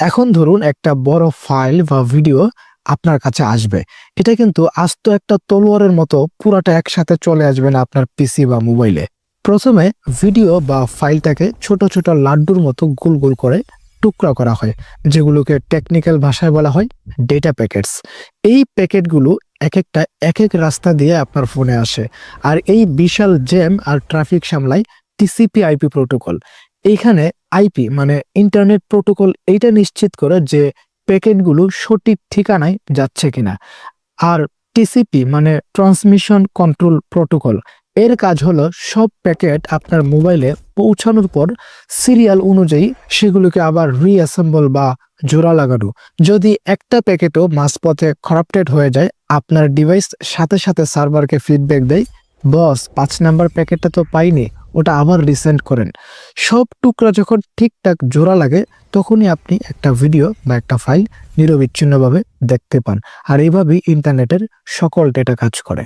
এখন ধরুন একটা বড় ফাইল বা ভিডিও আপনার কাছে আসবে। এটা কিন্তু আস্ত একটা তলোয়ারের মতো পুরাটা একসাথে চলে আসবে না আপনার পিসি বা মোবাইলে। প্রথমে ভিডিও বা ফাইলটাকে ছোট ছোট লাড্ডুর মতো গোল গোল করে টুকরা করা হয়, যেগুলোকে টেকনিক্যাল ভাষায় বলা হয় ডেটা প্যাকেটস। এই প্যাকেটগুলো এক একটা এক এক রাস্তা দিয়ে আপনার ফোনে আসে, আর এই বিশাল জ্যাম আর ট্রাফিক সামলায় টিসিপি আইপি প্রোটোকল। এইখানে আইপি মানে ইন্টারনেট প্রোটোকল এইটা নিশ্চিত করে যে প্যাকেটগুলো সঠিক ঠিকানায় যাচ্ছে কিনা। আর টিসিপি মানে ট্রান্সমিশন কন্ট্রোল প্রোটোকল, এর কাজ হলো সব প্যাকেট আপনার মোবাইলে পৌঁছানোর পর সিরিয়াল অনুযায়ী সেগুলোকে আবার রিঅ্যাসেম্বল বা জোড়া লাগানো। যদি একটা প্যাকেটও মাঝপথে করাপ্টেড হয়ে যায়, আপনার ডিভাইস সাথে সাথে সার্ভারকে ফিডব্যাক দেয়, বস 5 নাম্বার প্যাকেটটা তো পাইনি, ওটা আবার রিসেন্ড করেন। সব টুকরা যখন ঠিকঠাক জোড়া লাগে, তখনই আপনি একটা ভিডিও বা একটা ফাইল নিরবিচ্ছিন্নভাবে দেখতে পান। আর এইভাবেই ইন্টারনেটের সকল ডেটা কাজ করে।